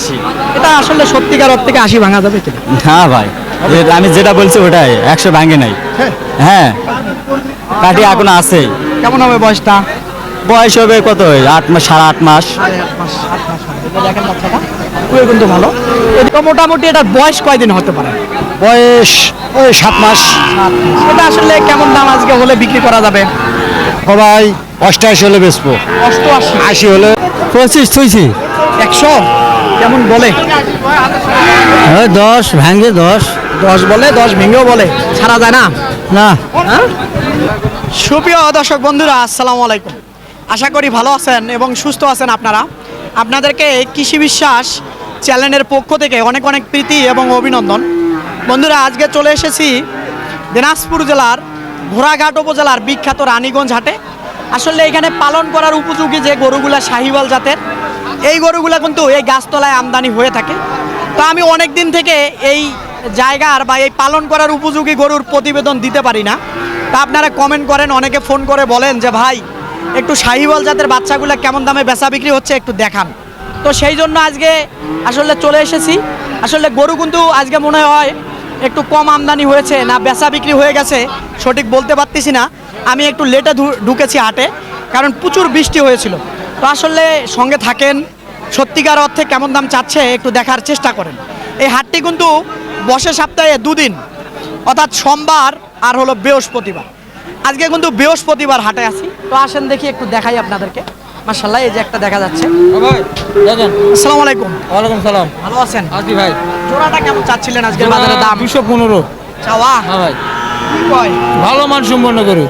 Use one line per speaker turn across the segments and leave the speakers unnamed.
80।
এটা আসলে সত্যিকার অর্থ থেকে 80 ভাঙা যাবে কিনা?
হ্যাঁ ভাই, আমি যেটা বলছি ওটাই 100 ভাঙে নাই। হ্যাঁ, কাঠি এখনো আছে।
কেমন হবে বয়সটা?
বয়স হবে কত, 8 মাস, 8.5 মাস।
8 মাস 8 মাস হবে। এই যে দেখেন বাচ্চাটা খুবই কিন্তু ভালো। এটা মোটামুটি এটার বয়স কয়দিন হতে পারে?
বয়স ওই 7 মাস।
7 মাস। এটা আসলে কেমন দাম আজকে হলে বিক্রি করা যাবে?
ও ভাই 88 হলে বেচবো।
88
80 হলে 25 থইছি।
100 কেমন বলে?
10 ভাঙে 10।
10 বলে, 10 ভেঙেও বলে, ছাড়া যায় না।
না।
হ্যাঁ? সুপ্রিয় দর্শক বন্ধুরা, আসসালামু আলাইকুম। আশা করি ভালো আছেন এবং সুস্থ আছেন আপনারা। আপনাদেরকে কৃষি বিশ্বাস চ্যানেলের পক্ষ থেকে অনেক অনেক প্রীতি এবং অভিনন্দন। বন্ধুরা, আজকে চলে এসেছি দিনাজপুর জেলার ঘোড়াঘাট উপজেলার বিখ্যাত রানীগঞ্জ হাটে। আসলে এখানে পালন করার উপযোগী যে গরুগুলা শাহিওয়াল জাতের, এই গরুগুলা কিন্তু এই গাছতলায় আমদানি হয়ে থাকে। তো আমি অনেক দিন থেকে এই জায়গার বা এই পালন করার উপযোগী গরুর প্রতিবেদন দিতে পারি না। তা আপনারা কমেন্ট করেন, অনেকে ফোন করে বলেন যে ভাই একটু শাহিওয়াল জাতের বাচ্চাগুলো কেমন দামে বেচা বিক্রি হচ্ছে একটু দেখান। তো সেই জন্য আজকে আসলে চলে এসেছি। আসলে গরু কিন্তু আজকে মনে হয় একটু কম আমদানি হয়েছে না বেচা বিক্রি হয়ে গেছে সঠিক বলতে পারতেছি না। আমি একটু লেটে ঢুকেছি হাটে, কারণ প্রচুর বৃষ্টি হয়েছিল। তো আসলে সঙ্গে থাকেন, সত্যিকার অর্থে কেমন দাম চাচ্ছে একটু দেখার চেষ্টা করেন। এই হাটটি কিন্তু বসে সপ্তাহে 2 দিন, অর্থাৎ সোমবার আর হলো বৃহস্পতিবার। আজকে কিন্তু বৃহস্পতিবার হাটে আছি। তো আসেন দেখি একটু দেখাই আপনাদেরকে। মাশাআল্লাহ, এই যে একটা দেখা যাচ্ছে। আসসালামু আলাইকুম।
ওয়ালাইকুম সালাম।
ভালো আছেন?
আজি ভাই,
জোড়াটা কেমন চাচ্ছিলেন আজকের বাজারে দাম?
215।
চাওয়া?
হ্যাঁ ভাই,
কি কয়?
ভালো মান সম্পন্ন গরু।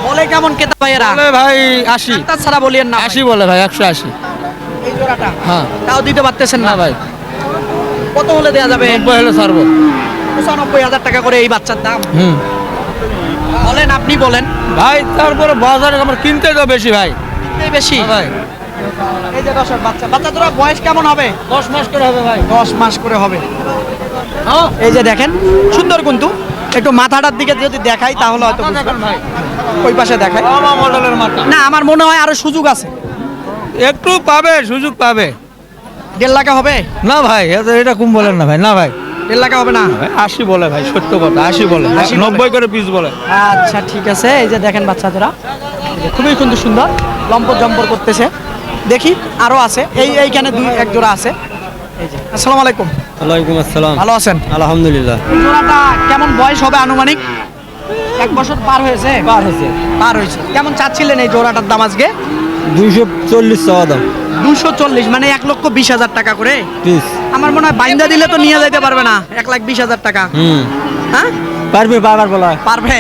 বলে কেমন কেতা ভাইয়েরা?
বলে ভাই 80।
ডাক্তার ছাড়া বলিয়েন না ভাই।
80 বলে ভাই, 180।
এই জোড়াটা
হ্যাঁ।
তাও দিতে পারতেছেন না
না ভাই,
কত হলে দেয়া যাবে?
90 হলে ছাড়বো।
95,000 টাকা করে এই বাচ্চার দাম। বলেন, আপনি বলেন।
ভাই তারপরে বাজারে আমার কিনতে তো বেশি ভাই।
এই বেশি
ভাই
এই যে দর্শক বাচ্চা জোড়া বয়স কেমন হবে?
10 মাস করে হবে ভাই।
10 মাস করে হবে।
হ্যাঁ
এই যে দেখেন, সুন্দর কিন্তু একটু মাথাটার দিকে যদি দেখাই তাহলে হয়তো বুঝবেন।
দেখেন ভাই,
ওই পাশে দেখাই।
বাবা মডেলের মাথা।
না, আমার মনে হয় আরো সুযোগ আছে।
একটু পাবে, সুযোগ পাবে।
1.5 লাখ হবে?
না ভাই, এটা কম বলেন না ভাই। না ভাই,
1.5 লাখ হবে না?
ভাই 80 বলে ভাই, সত্য কথা 80 বলে।
80 বলে।
90 করে পিস বলে।
আচ্ছা ঠিক আছে। এই যে দেখেন বাচ্চা জোড়া খুবই কিন্তু সুন্দর, লম্পট জম্পর করতেছে। দেখি আরো আছে, এইখানে 1 জোড়া আছে। এই যে আসসালামু আলাইকুম।
ওয়ালাইকুম আসসালাম।
ভালো আছেন?
আলহামদুলিল্লাহ।
এই জোড়াটা কেমন বয়স হবে আনুমানিক? 1 বছর পার হয়েছে? পার হয়েছে। কেমন চাচ্ছিলেন এই জোড়াটার দাম আজকে?
240 চাওয়া দাম
240, মানে 1,20,000 টাকা করে
পিস।
আমার মনে হয় বাইন্দা দিলে তো নিয়ে যাইতে পারবে না 1,20,000 টাকা। হ্যাঁ
পারবে, বাবার বলা
পারবে।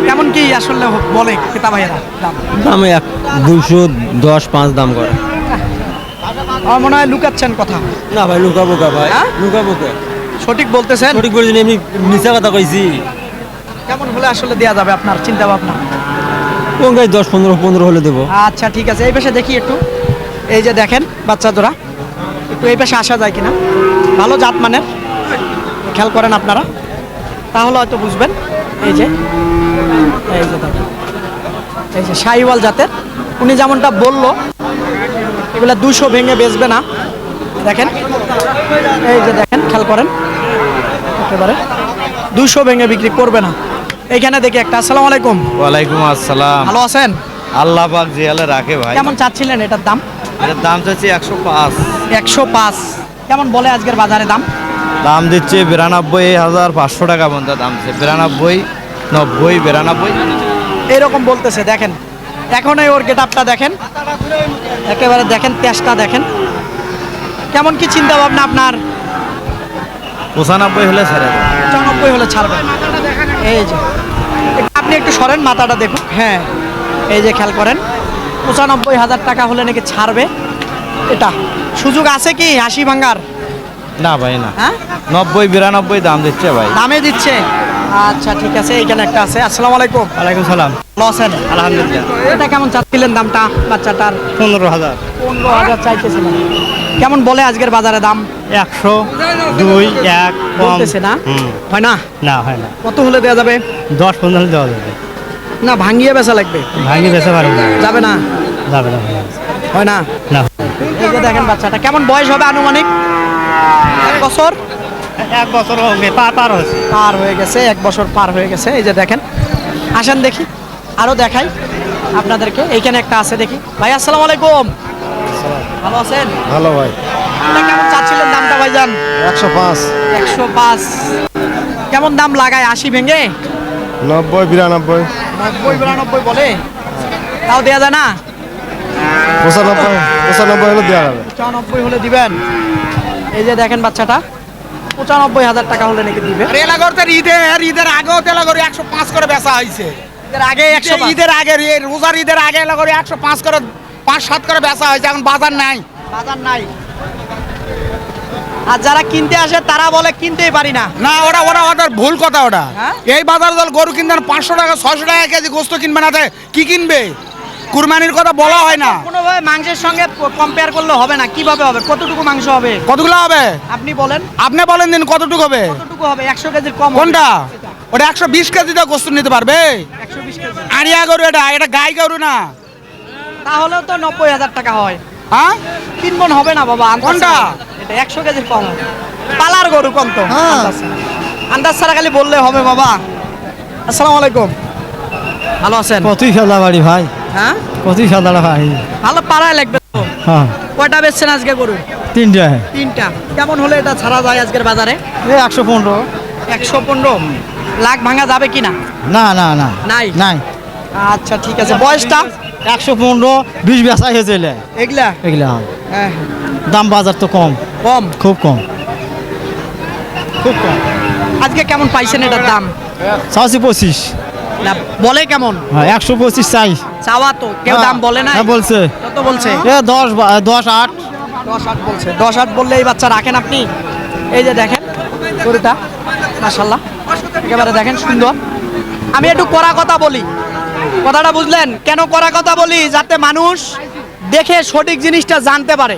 কেমন কি আসলে বলে ক্রেতা ভাইয়েরা দাম?
দামে 210 5 দাম করে।
আমার মনে হয় লুকাচ্ছেন কথা।
না ভাই, লুকাবো কা ভাই,
হ্যাঁ?
লুকাবো কা।
সঠিক বলতেছেন?
সঠিক বলছি, এমনি মিছা কথা কইছি।
কেমন হলে আসলে দেয়া যাবে আপনার চিন্তা ভাবনা?
কোন গাই 10 15 হলে দেবো।
আচ্ছা ঠিক আছে, এই পাশে দেখি একটু। এই যে দেখেন বাচ্চা জোড়া, একটু এই পাশে আসা যায় কিনা। ভালো জাত মানের, খেয়াল করেন আপনারা তাহলে হয়তো বুঝবেন। এই যে দেখেন, এই যে শাহিওয়াল জাতের। উনি যেমনটা বললো এগুলা 200 ভেঙে বেচবে না। দেখেন এই যে দেখেন, খেয়াল করেন একেবারে 200 ভেঙে বিক্রি করবে না। এইখানে দেখি একটা। আসসালামু আলাইকুম।
ওয়ালাইকুম আসসালাম।
ভালো আছেন?
আল্লাহ পাক জিয়ালে রাখে ভাই।
কেমন চাচ্ছিলেন এটার দাম?
এটার দাম চাচ্ছি 105।
105 কেমন বলে আজকের বাজারে দাম?
দাম দিচ্ছে 92,500 টাকা পর্যন্ত দাম দিচ্ছে। 92, 90, 92
এইরকম বলতেছে। দেখেন এখন ওর গেট আপটা দেখেন, একেবারে দেখেন তেজটা দেখেন। কেমন কি চিন্তা ভাবনা আপনার?
95 হলে ছেড়ে দেব।
95 হলে ছাড়বেন। এই যে আপনি একটু সরেন, মাথাটা দেখুন। হ্যাঁ এই যে খেয়াল করেন, 95,000 টাকা হলে নাকি ছাড়বে। এটা সুযোগ আছে কি 80 ভাঙার?
না ভাই না,
হ্যাঁ
90 92 দাম দিচ্ছে ভাই।
দামে দিচ্ছে। আচ্ছা ঠিক আছে, এইখানে একটা আছে। আসসালামু আলাইকুম।
ওয়ালাইকুম সালাম।
ভালো আছেন?
আলহামদুলিল্লাহ।
এটা কেমন চাচ্ছিলেন দামটা বাচ্চাটার?
15,000।
15,000 চাইতেছিলেন। কেমন বলে আজকের বাজারে দাম?
100, 2, 1
বলতেছে না? হয় না?
না হয় না।
কত হলে দেওয়া যাবে?
10 15 হলে দেওয়া যাবে।
না ভাঙিয়ে বেচা লাগবে।
ভাঙি বেচে পারবো না।
যাবে না?
যাবে না।
হয় না?
না।
এই যে দেখেন বাচ্চাটা কেমন বয়স হবে আনুমানিক? বছর
এক বছর হবে পার হয়েছে।
পার হয়ে গেছে, 1 বছর পার হয়ে গেছে। এই যে দেখেন, আসেন দেখি আরো দেখাই আপনাদেরকে। এইখানে একটা আছে দেখি। ভাই আসসালামু আলাইকুম, ভালো আছেন?
ভালো ভাই।
এটা কেমন চাচ্ছিলেন দামটা ভাইজান?
105,
105। কেমন দাম লাগায়? 80 ভেঙে
90, 92,
90 92 বলে, তাও দেয়া যায় না?
95, 95 হলে দেওয়া যাবে।
95 হলে দিবেন। এই যে দেখেন বাচ্চাটা 95,000 টাকা হলে নাকি দিবে।
তেলাগড়তে ঈদের আগেও তেলাগড়ি 105 করে বেচা হয়েছে।
এর আগে 105।
ঈদের আগে রোজার ঈদের আগে এলাগড়ি 105 করে 5-7 করে বেচা হয়েছে। এখন বাজার নাই।
বাজার নাই। আর যারা কিনতে আসে তারা বলে কিনতেই পারি না।
না, ওদের ভুল কথা ওটা।
হ্যাঁ?
এই বাজার দল গরু কিনবেন 500 টাকা 600 টাকা কেজি গোস্ত কিনবে না, কি কিনবে? কুরবানির কথা বলা হয় না।
কোনোভাবে মাংসের সঙ্গে কম্পেয়ার করলে হবে না। কিভাবে হবে? কতটুকু মাংস হবে
কতগুলো হবে
আপনি বলেন।
আপনি বলেন দিন কতটুকু হবে?
কতটুকু হবে? 100 কেজির কম হবে?
কোনটা? ওটা 120 কেজি দিয়ে গোস্ত নিতে পারবে?
120 কেজি।
আড়িয়া গরু, এটা গাই গরু না।
তাহলেও তো 90,000 টাকা হয়।
হ্যাঁ,
3 মণ হবে না বাবা? আন্দাজ
কোনটা?
ছাড়া। এটা 100 কেজির কম হবে। পালার গরু কম তো। আন্দাজ ছাড়া। আন্দাজ ছাড়া খালি বললে হবে বাবা। আসসালামু আলাইকুম, ভালো আছেন?
কতই সাদা বাড়ি ভাই,
হ্যাঁ,
কতই সাদা ভাই।
ভালো পাড়ায় লাগবে তো।
হ্যাঁ,
কয়টা বেচছেন আজকে গরু?
3টা।
3টা। কেমন হলে এটা ছাড়া যায় আজকের বাজারে?
এই 115।
115 লাখ ভাঙা যাবে কি না?
না না না,
নাই।
নাই।
আচ্ছা ঠিক আছে। বয়সটা?
115, 20 বেচা হয়েছে
এগুলা
এগুলা।
হ্যাঁ,
দাম বাজার তো কম,
কম।
খুব কম, খুব কম।
আজকে কেমন পাইছেন এটার দাম?
চাচ্ছি 25।
না বলে কেমন?
হ্যাঁ, 125 চাই।
চাওয়া তো কেউ দাম বলে না।
হ্যাঁ, বলছে।
কত বলছে?
10, 8।
10-8 বলছে। 10-8 বললে এই বাচ্চা রাখেন আপনি? এই যে দেখেন গরুটা, মাশাআল্লাহ একেবারে দেখেন সুন্দর। আমি একটু কড়া কথা বলি, কথাটা বুঝলেন? কেন কড়া কথা বলি? যাতে মানুষ দেখে সঠিক জিনিসটা জানতে পারে।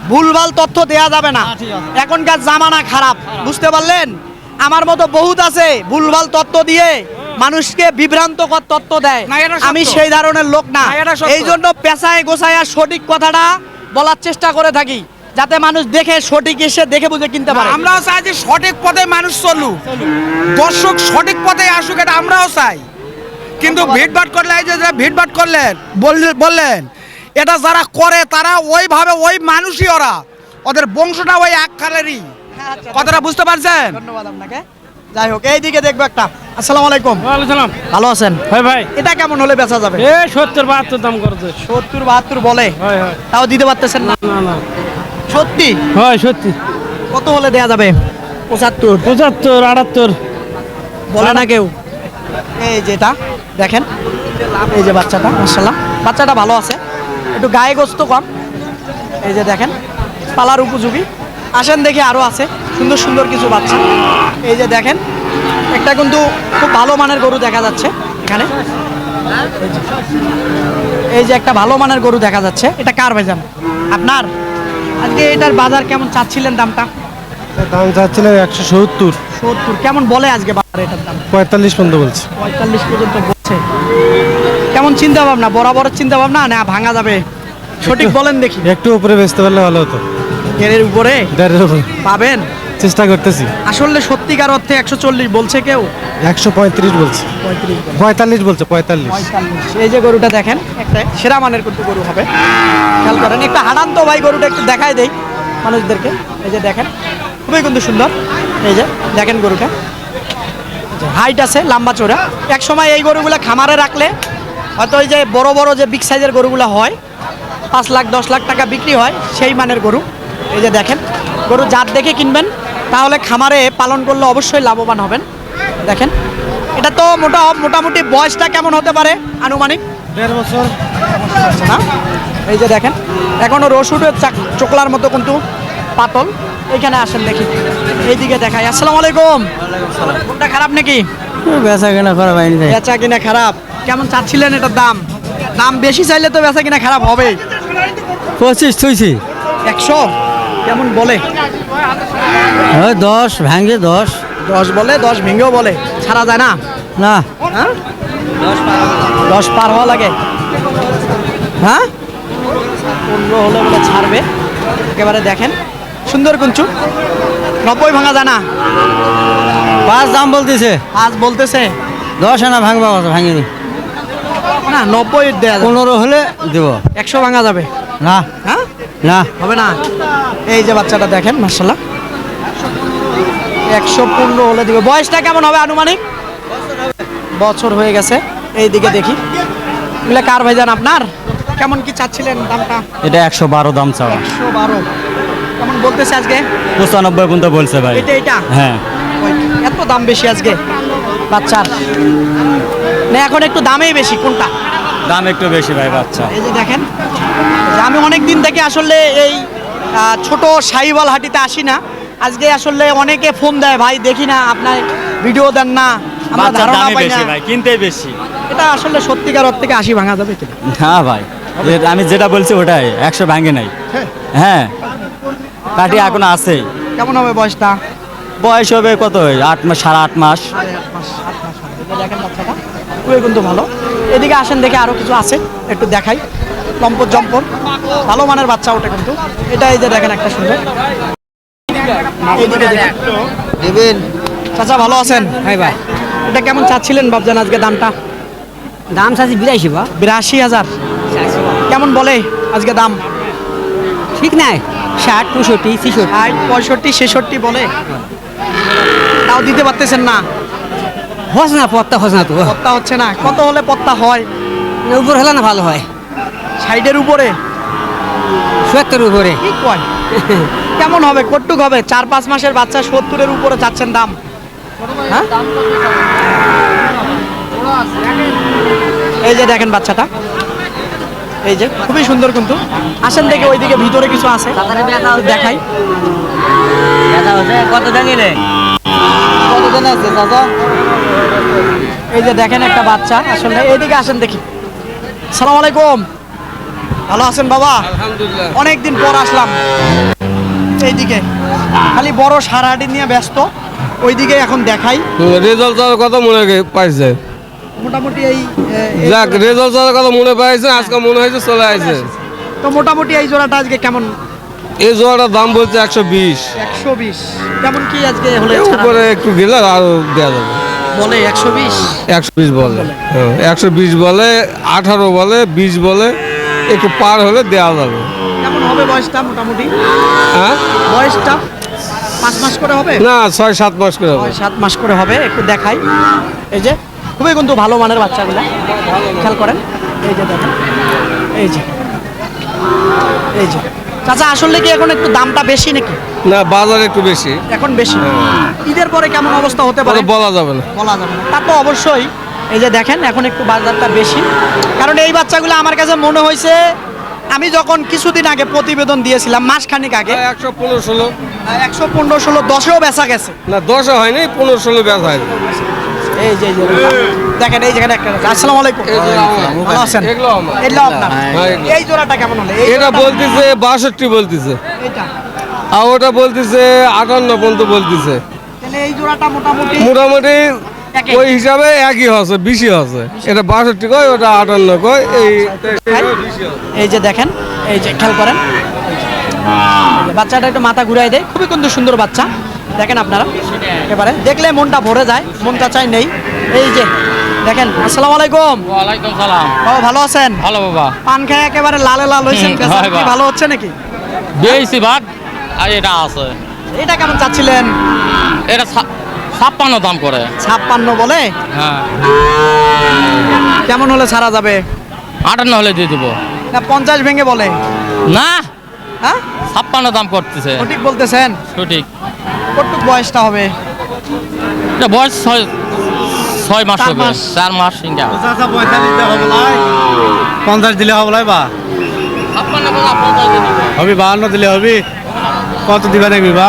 ভুলভাল তথ্য দেয়া যাবে না। এখনকার জামানা খারাপ, বুঝতে পারলেন? আমার মতো বহুত আছে ভুলভাল তথ্য দিয়ে মানুষকে বিভ্রান্তকর তথ্য দেয়।
না, এটা সত্য।
আমি সেই ধরনের লোক না।
না, এটা সত্য।
এই জন্য পেঁচায় গোছায় আর সঠিক কথাটা বলার চেষ্টা করে থাকি, যাতে মানুষ দেখে সঠিক এসে দেখে বুঝে কিনতে পারে।
আমরাও চাই যে সঠিক পথে মানুষ চলুক, দর্শক সঠিক পথে আসুক, এটা আমরাও চাই। কিন্তু ভিড়ভাট করলে, এই যে ভিড়ভাট করলেন বললেন, এটা যারা করে তারা ওইভাবে ওই মানুষই, ওদের বংশটা ওই এক কালেরই।
আচ্ছা,
কথাটা বুঝতে পারছেন?
ধন্যবাদ আপনাকে। যাই হোক, এইদিকে দেখবো একটা। আসসালামু আলাইকুম,
সালাম।
ভালো আছেন?
হয় ভাই,
এটা কেমন হলে বেচা যাবে?
এ 70-72 দাম করছে।
70-72 বলে,
হয় হয়,
তাও দিতে পারতেছেন না?
না না,
সত্যি?
হয় সত্যি।
কত হলে দেয়া যাবে? 75
75-78
বলে না কেউ? এই যেটা দেখেন, এই যে বাচ্চাটা, মাশাআল্লাহ বাচ্চাটা ভালো আছে, একটু গায়ে গোস্ত কম। এই যে দেখেন, পালার উপযোগী। আসেন দেখি, আরো আছে সুন্দর সুন্দর কিছু বাচ্চা। এই যে দেখেন, একটা কিন্তু খুব ভালো মানের গরু দেখা যাচ্ছে এখানে। এই যে একটা ভালো মানের গরু দেখা যাচ্ছে। এটা কার ভাইজান? আপনার? আজকে এটার বাজার কেমন চাচ্ছিলেন দামটা?
দাম চাচ্ছিলাম 170।
70 কেমন বলে আজকে বাজারে এটার দাম?
45 পর্যন্ত বলছে।
45 পর্যন্ত বলছে। কেমন চিন্তা ভাবনা? বরাবরের চিন্তা ভাবনা না ভাঙা যাবে? সঠিক বলেন দেখি।
একটু উপরে বেচতে পারলে ভালো হতো।
এর উপরে
1.5 উপরে
পাবেন?
চেষ্টা করতেছি।
আসলে সত্যিকার অর্থে 140 বলছে কেউ?
135 বলছে। 45 বলছে, 45।
45। এই যে গরুটা দেখেন, একটা সেরা মানের কিন্তু গরু হবে। খেয়াল করেন, একটু হাঁটান তো ভাই, গরুটা একটু দেখাই দেই মানুষদেরকে। এই যে দেখেন, খুবই কিন্তু সুন্দর। এই যে দেখেন গরুটা, হাইট আছে, লম্বা চওড়া। এক সময় এই গরুগুলা খামারে রাখলে হয়তো ওই যে বড় বড় যে বিগ সাইজের গরুগুলা হয়, 5 লাখ 10 লাখ টাকা বিক্রি হয়, সেই মানের গরু। এই যে দেখেন, গরু জাত দেখে কিনবেন, তাহলে খামারে পালন করলে অবশ্যই লাভবান হবেন। দেখেন, এটা তো মোটামুটি বয়সটা কেমন হতে পারে আনুমানিক?
1.5 বছর।
না, এই যে দেখেন, এখনো রসুনের চোকলার মতো কিন্তু পাতল। এইখানে আসেন দেখি, এইদিকে দেখাই। আসসালামু আলাইকুম। কোনটা খারাপ নাকি?
বেচা কেনা করা হয়নি।
বেচা কিনা খারাপ। কেমন চাচ্ছিলেন এটার দাম? দাম বেশি চাইলে তো বেচা কিনা খারাপ হবে।
25 থুইছি।
100 কেমন বলে?
10 ভাঙে 10।
10 বলে, 10 ভেঙেও বলে। ছাড়া যায় না?
না,
হ্যাঁ, 10 পার হওয়া লাগে। হ্যাঁ, 15 হলে বলে ছাড়বে। একেবারে দেখেন, সুন্দর কুঞ্চু। 90 ভাঙা জানা?
পাঁচ দাম বলতেছে
আজ বলতেছে
10 আনা ভাঙবা ভাঙিনি
না 90 দেয়া যাবে।
15 হলে দেব
100 ভাঙা যাবে
না
হ্যাঁ?
না
হবে না। এই যে বাচ্চাটা দেখেন মাশাআল্লাহ 115 হলে দিবে। বয়সটা কেমন হবে আনুমানিক? বছর হয়ে গেছে। এই দিকে দেখি এগুলা কার ভাইজান আপনার? কেমন কি চাচ্ছিলেন দামটা?
এটা 112 দাম চাওয়া।
112 কেমন বলতেছে আজকে?
95 পর্যন্ত বলছে ভাই।
এটা
হ্যাঁ
ওই, এত দাম বেশি আজকে বাচ্চার? না এখন একটু দামেই বেশি কোনটা?
দাম একটু বেশি ভাই বাচ্চা।
এই যে দেখেন যে আমি অনেক দিন থেকে আসলে এই ছোট সাহিওয়াল হাটিতে আসি না। আজকে আসলে অনেকে ফোন দেয়, ভাই দেখি না আপনার ভিডিও দেন না, আমরা
বাচ্চার
ধারণা
দামই
পাই না।
বেশি ভাই, কিনতেই বেশি।
এটা আসলে সত্যিকার অর্থ থেকে 80 ভাঙা যাবে কিনা?
না ভাই, আমি যেটা বলছি ওটাই, 100 ভাঙে নাই। হ্যাঁ কাটি এখনো আছে।
কেমন হবে বয়সটা?
বয়স হবে কত? 8 মাস, 8.5 মাস।
8 মাস, 8 মাস হবে। এই যে দেখেন বাচ্চাটা খুবই কিন্তু ভালো। এদিকে আসেন দেখে আরো কিছু আছে একটু দেখাই। লম্পট জম্পট ভালো মানের বাচ্চা ওটা কিন্তু। এটা এই যে দেখেন একটা সুন্দর। এইদিকে দেখেন।
দেবেন
চাচা ভালো আছেন?
ভাই ভাই
এটা কেমন চাচ্ছিলেন বাবজান আজকে দামটা?
দাম চাচ্ছি 82 বা
82,000 কেমন বলে আজকে দাম?
ঠিক নাই 60 65 66
65 66 বলে, তাও দিতে পারতেছেন না।
হস না পত্তা হস না তো
পত্তা হচ্ছে না। কত হলে পত্তা হয়?
উপর হলে না ভালো হয়
সাইডের উপরে
70 উপরে
কি কয়? কেমন হবে? কটুক হবে? 4-5 মাসের বাচ্চা 70-এর উপরে চাচ্ছেন দাম? হ্যাঁ এই যে দেখেন বাচ্চাটা, এই যে খুবই সুন্দর কিন্তু। আসেন দেখে ওইদিকে ভিতরে কিছু আছে দেখাই।
কত জানিলে কত জন আছে দাদা
এই যে দেখেন একটা বাচ্চা আসলে। এইদিকে আসেন দেখি। আসসালামু আলাইকুম, ভালো আছেন বাবা?
আলহামদুলিল্লাহ।
অনেকদিন পর আসলাম এইদিকে, খালি বড় সারাহাটি নিয়ে ব্যস্ত। ওইদিকে এখন দেখাই।
রেজাল্ট কথা মনে পাইছে,
মোটামুটি এই
যাক রেজাল্ট কথা মনে পাইছে, আজকে মনে হয়েছে চলে আসছে।
তো মোটামুটি এই জোড়াটা আজকে কেমন?
এই জোড়াটার দাম বলছে 120।
120 কেমন কি আজকে হলে ছাড়া?
উপরে একটু গেলে আরো দেওয়া যাবে।
বলে 120
120 বলে, হ্যাঁ 120 বলে, 18 বলে, 20 বলে, একটু পার হলে দেওয়া যাবে।
কেমন হবে বয়সটা মোটামুটি?
হ্যাঁ
বয়সটা 5 মাস করে হবে?
না 6-7 মাস করে হবে।
7 মাস করে হবে। একটু দেখাই। এই যে খুবই কিন্তু ভালো মানের বাচ্চাগুলো, খেয়াল করেন। এই যে দেখেন, এই যে এই যে চাচা আসলে কি এখন একটু দামটা বেশি নাকি?
না বাজার একটু বেশি,
এখন বেশি। ঈদের পরে কেমন অবস্থা হতে পারে?
পরে বলা যাবে না।
বলা যাবে না। তা তো অবশ্যই। এই যে দেখেন এখন একটু বাজারটা বেশি, কারণ এই বাচ্চাগুলো আমার কাছে মনে হয়েছে আমি যখন কিছুদিন আগে প্রতিবেদন দিয়েছিলাম মাসখানিক আগে
115-16
115-16 10-এও বেচা গেছে।
না 10 হয়নি, 15-16 ব্যাস হয়।
এই যে দেখেন এই যেখানে একটা আছে। আসসালামু আলাইকুম, ভালো আছেন?
এগুলো আমার।
এগুলো আপনার।
হ্যাঁ, এগুলো।
এই জোড়াটা কেমন হলো? এই
এটা
জোড়াটা-
বলতেছে 62 বলতেছে,
এটা
আর ওটা বলতেছে 58 পর্যন্ত বলতেছে।
তাহলে এই জোড়াটা মোটামুটি
মোটামুটি
একই।
ওই হিসাবে একই হচ্ছে, বেশি হচ্ছে। এটা 62 কয়, ওটা 58 কয়। এই
এই যে দেখেন, এই যে খেয়াল করেন। এই যে বাচ্চাটা একটু মাথা ঘুরাই দেয়, খুবই কিন্তু সুন্দর বাচ্চা। দেখেন আপনারা এবারে দেখলে মনটা ভরে যায়, মনটা চাই নেই। এই যে দেখেন। আসসালামু আলাইকুম,
ওয়ালাইকুম সালাম।
বাবা ভালো আছেন?
ভালো বাবা,
পান খায় একেবারে লালে লাল হয়েছেন,
হুম,
বেচা
হয়
কি
বা।
ভালো হচ্ছে নাকি?
বেশি ভাগ আর এটা আছে,
এটা কেমন চাচ্ছিলেন?
এটা 56 দাম করে।
56 বলে?
হ্যাঁ
কেমন হলে ছাড়া যাবে?
58 হলে দিয়ে দেবো।
না 50 ভেঙে বলে?
না
হ্যাঁ
56 দাম করতেছে।
সঠিক বলতেছেন?
সঠিক।
কতটুক বয়সটা হবে?
এটা বয়স 6 মাস
4
হবে,
মাস।
4 মাস ইন্ডিয়া।
50 দিলে হবে লাই বা
56
হবে 52 দিলে হবে। কত দিবা নাকি বা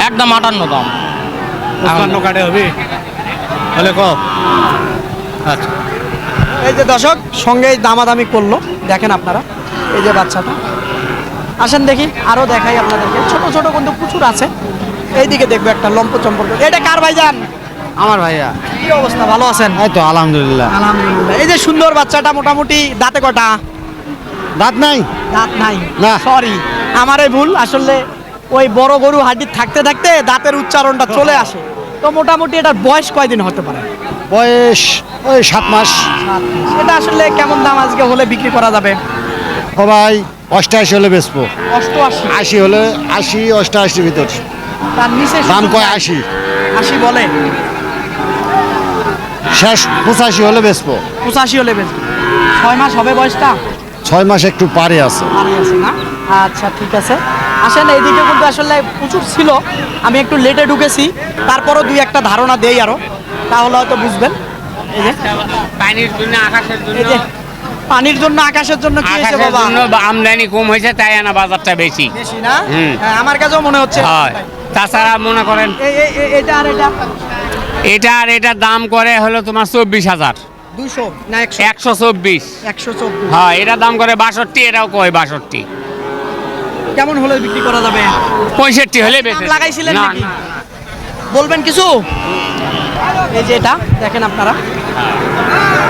একদম 58 দাম।
55 কাটে হবে হলে ক আচ্ছা।
এই যে দর্শক সঙ্গে দামাদামি করলো, দেখেন আপনারা। এই যে বাচ্চাটা, আসেন দেখি আরো দেখাই আপনাদেরকে। ছোট ছোট কিন্তু প্রচুর আছে। এইদিকে দেখবো একটা লম্প চম্পর। এটা কার ভাইজান?
আমার ভাইয়া
কি অবস্থা, ভালো আছেন?
এই তো আলহামদুলিল্লাহ।
আলহামদুলিল্লাহ। এই যে সুন্দর বাচ্চাটা মোটামুটি দাঁতে কটা?
দাঁত নাই
দাঁত নাই?
না।
সরি, আমারই ভুল আসলে। ওই বড় গরু হাড্ডি থাকতে থাকতে দাঁতের উচ্চারণটা চলে আসে। তো মোটামুটি এটার বয়স কয়দিন হতে পারে?
বয়স ওই 7 মাস।
এটা আসলে কেমন দাম আজকে হলে বিক্রি করা যাবে?
ও ভাই 88 হলে বেচবো,
88।
80 হলে 80 88 ভিতর
তার নিচে
দাম কয় 80,
80 বলে,
শেষ 85 হলে বেচবো।
85 হলে বেচবে। 6 মাস হবে বয়সটা?
6 মাস একটু পারে আছে।
আরে আছে না? আচ্ছা ঠিক আছে, আসেন এইদিকে কিন্তু আসলে প্রচুর ছিল, আমি একটু লেটে ঢুকেছি, তারপরও দুই একটা ধারণা দেই আরো, তাহলে হয়তো বুঝবেন। এই যে
পানির জন্য আকাশের জন্য
এই যে পানির জন্য আকাশের জন্য কি হয়েছে
আকাশের
বাবা?
জন্য আমদানি কম হয়েছে তাই না বাজারটা বেশি
বেশি না?
হুম।
হ্যাঁ, আমার কাছেও মনে হচ্ছে।
হয়। তাছাড়া মনে করেন
এটা আর এটা
এটা আর এটার দাম করে হলো তোমার 24,000,
200 না 100?
124।
124।
হ্যাঁ, এটার দাম করে 62, এটাও কয় 62।
কেমন হলে বিক্রি করা যাবে?
65 হলে বেশি
দাম লাগাইছিলেন
না,
নাকি?
না।
বলবেন কিছু? এই যে এটা দেখেন আপনারা,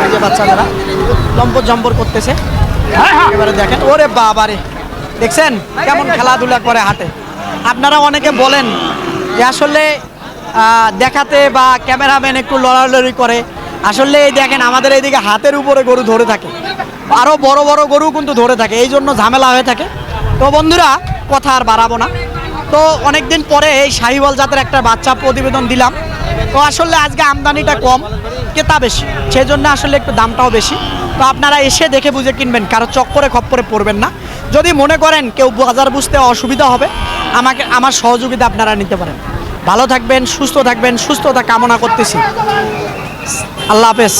এই যে বাচ্চারা লম্পট জম্পর করতেছে, এবারে দেখেন, ওরে বাবারে, দেখছেন কেমন খেলাধুলা করে হাটে। আপনারা অনেকে বলেন যে আসলে দেখাতে বা ক্যামেরাম্যান একটু লড়ালড়ি করে, আসলে এই দেখেন আমাদের এইদিকে হাতের উপরে গরু ধরে থাকে, আরও বড় বড় গরু কিন্তু ধরে থাকে, এই জন্য ঝামেলা হয়ে থাকে। তো বন্ধুরা কথা আর বাড়াবো না, তো অনেক দিন পরে এই শাহিওয়াল জাতের একটা বাচ্চা প্রতিবেদন দিলাম। তো আসলে আজকে আমদানিটা কম, ক্রেতা বেশি, সেই জন্য আসলে একটু দামটাও বেশি। তো আপনারা এসে দেখে বুঝে কিনবেন, কারো চক্করে খপ্পরে পড়বেন না। যদি মনে করেন কেউ বাজার বুঝতে অসুবিধা হবে, আমার সহযোগিতা আপনারা নিতে পারেন। ভালো থাকবেন, সুস্থ থাকবেন, সুস্থতা কামনা করতেছি। আল্লাহ হাফেজ।